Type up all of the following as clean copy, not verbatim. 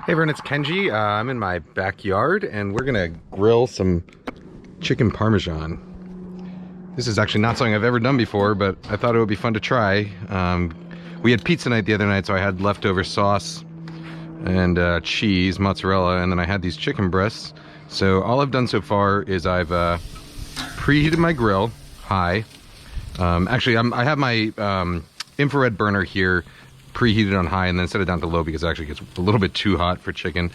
Hey everyone, it's Kenji. I'm in my backyard and we're gonna grill some chicken parmesan. This is actually not something I've ever done before, but I thought it would be fun to try. We had pizza night the other night, so I had leftover sauce and cheese, mozzarella, and then I had these chicken breasts. So all I've done so far is I've preheated my grill high. Actually, I have my infrared burner here preheated on high and then set it down to low because it actually gets a little bit too hot for chicken.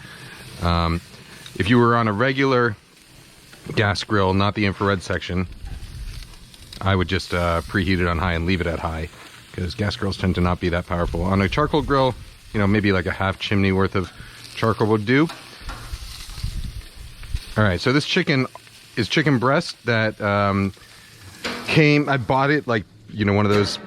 If you were on a regular gas grill, not the infrared section, I would just preheat it on high and leave it at high because gas grills tend to not be that powerful. On a charcoal grill, you know, maybe like a half chimney worth of charcoal would do. All right, so this chicken is chicken breast that I bought it like, you know, one of those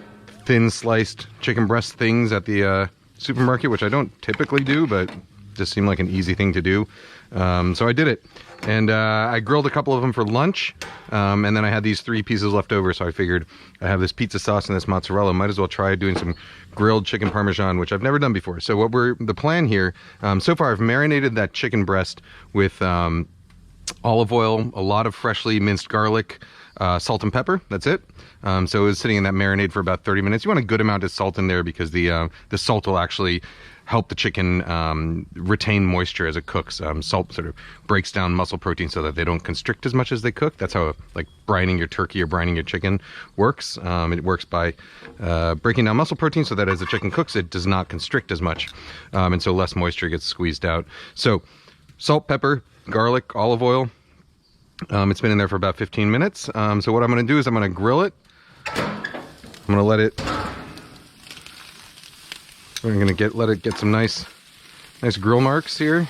thin sliced chicken breast things at the supermarket, which I don't typically do, but just seemed like an easy thing to do. So I did it, and I grilled a couple of them for lunch, and then I had these 3 pieces left over, so I figured I have this pizza sauce and this mozzarella, might as well try doing some grilled chicken parmesan, which I've never done before. So the plan here, so far I've marinated that chicken breast with olive oil, a lot of freshly minced garlic, salt and pepper. That's it. So it was sitting in that marinade for about 30 minutes. You want a good amount of salt in there because the salt will actually help the chicken retain moisture as it cooks. Salt sort of breaks down muscle protein so that they don't constrict as much as they cook. That's how like brining your turkey or brining your chicken works. It works by breaking down muscle protein so that as the chicken cooks, it does not constrict as much, and so less moisture gets squeezed out. So salt, pepper, garlic, olive oil. It's been in there for about 15 minutes. So what I'm going to do is I'm going to grill it. I'm going to let it get some nice grill marks here.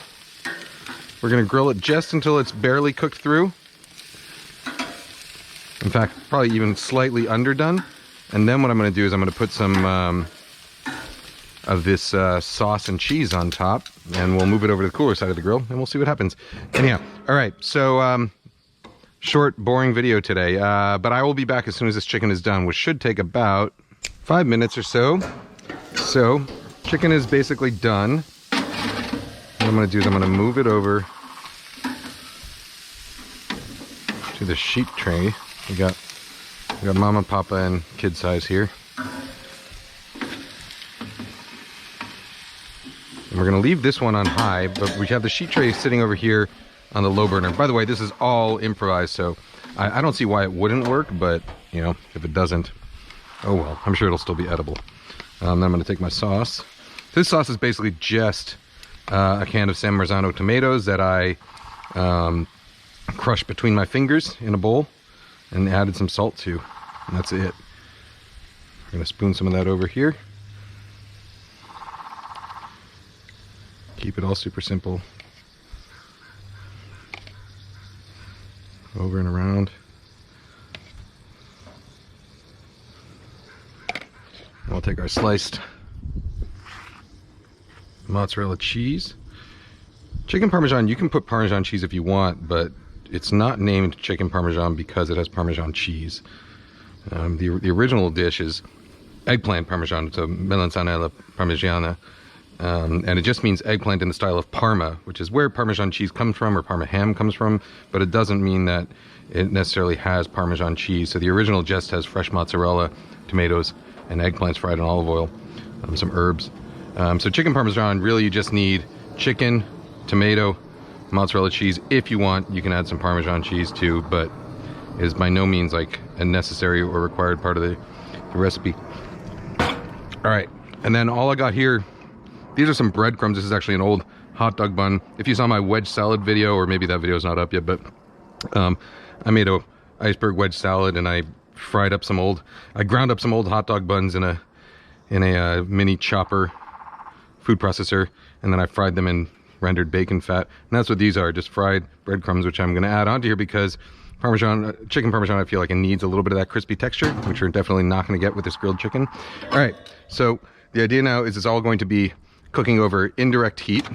We're going to grill it just until it's barely cooked through. In fact, probably even slightly underdone. And then what I'm going to do is I'm going to put some of this sauce and cheese on top, and we'll move it over to the cooler side of the grill, and we'll see what happens. Anyhow, all right, so short, boring video today, but I will be back as soon as this chicken is done, which should take about 5 minutes or so. So, chicken is basically done. What I'm going to do is I'm going to move it over to the sheet tray. We got Mama, Papa, and kid size here. And we're going to leave this one on high, but we have the sheet tray sitting over here on the low burner. By the way, this is all improvised, so I don't see why it wouldn't work, but, you know, if it doesn't, oh well, I'm sure it'll still be edible. Then I'm going to take my sauce. This sauce is basically just a can of San Marzano tomatoes that I crushed between my fingers in a bowl and added some salt to, and that's it. We're going to spoon some of that over here. Keep it all super simple. Over and around. We'll take our sliced mozzarella cheese. Chicken parmesan, you can put Parmesan cheese if you want, but it's not named chicken parmesan because it has Parmesan cheese. The original dish is eggplant parmesan. It's a melanzana alla parmigiana. And it just means eggplant in the style of Parma, which is where Parmesan cheese comes from, or Parma ham comes from, but it doesn't mean that it necessarily has Parmesan cheese. So the original just has fresh mozzarella, tomatoes, and eggplants fried in olive oil, some herbs. So chicken Parmesan, really you just need chicken, tomato, mozzarella cheese. If you want, you can add some Parmesan cheese too, but it is by no means like a necessary or required part of the recipe. All right, and then all I got here, these are some breadcrumbs. This is actually an old hot dog bun. If you saw my wedge salad video, or maybe that video is not up yet, but I made a iceberg wedge salad and I ground up some old hot dog buns in a mini chopper food processor, and then I fried them in rendered bacon fat. And that's what these are, just fried breadcrumbs, which I'm going to add onto here because chicken Parmesan, I feel like it needs a little bit of that crispy texture, which we're definitely not going to get with this grilled chicken. All right, so the idea now is it's all going to be cooking over indirect heat.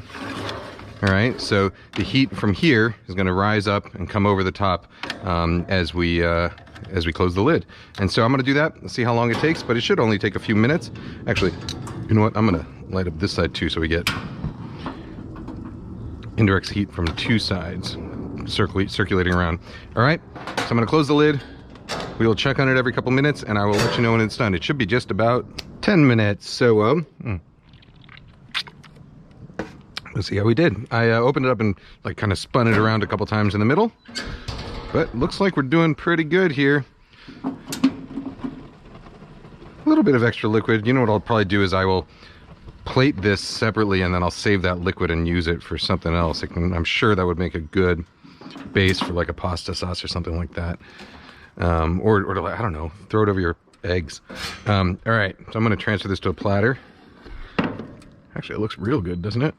All right, so the heat from here is going to rise up and come over the top as we close the lid. And so I'm going to do that. Let's see how long it takes, but it should only take a few minutes. Actually, you know what? I'm going to light up this side too, so we get indirect heat from 2 sides, circulating around. All right, so I'm gonna close the lid. We will check on it every couple minutes, and I will let you know when it's done. It should be just about 10 minutes. So, let's see how we did. I opened it up and like kind of spun it around a couple times in the middle, but looks like we're doing pretty good here. A little bit of extra liquid. You know what I'll probably do is I will plate this separately, and then I'll save that liquid and use it for something else. I'm sure that would make a good base for like a pasta sauce or something like that. Or I don't know, throw it over your eggs. All right, so I'm going to transfer this to a platter. Actually, it looks real good, doesn't it?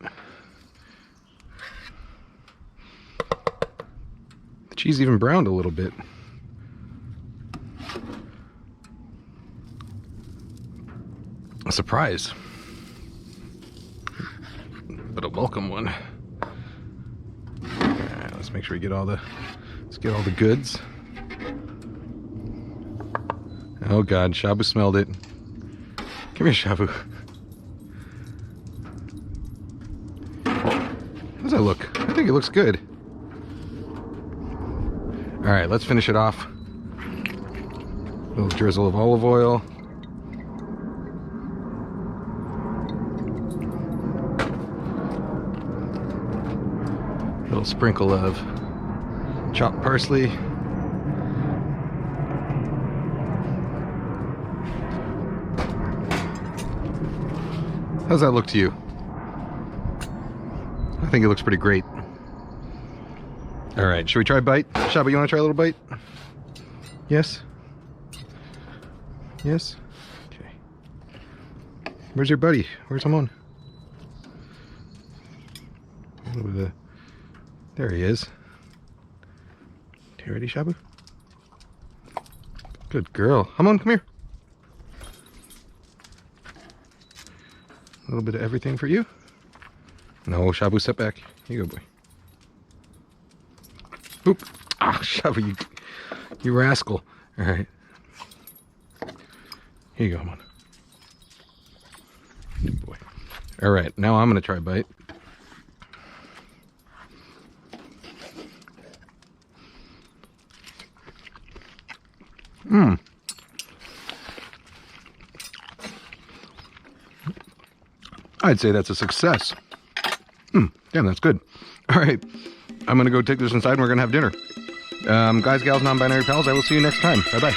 The cheese even browned a little bit. A surprise, but a welcome one. All right, let's make sure we get all the goods. Oh God, Shabu smelled it. Come here, Shabu. How does that look? I think it looks good. All right, let's finish it off. A little drizzle of olive oil. A little sprinkle of chopped parsley. How's that look to you? I think it looks pretty great. All right, should we try a bite? Shabu, you want to try a little bite? Yes? Yes? Okay. Where's your buddy? Where's Hamon? A little bit of... There he is. You ready, Shabu? Good girl. Hamon, come here. A little bit of everything for you. No, Shabu, step back. Here you go, boy. Oop. Ah, Shabu, you rascal. All right. Here you go, Hamon. Good boy. All right, now I'm going to try a bite. I'd say that's a success. Damn, that's good. All right, I'm gonna go take this inside and we're gonna have dinner. Guys, gals, non-binary pals, I will see you next time. Bye-bye.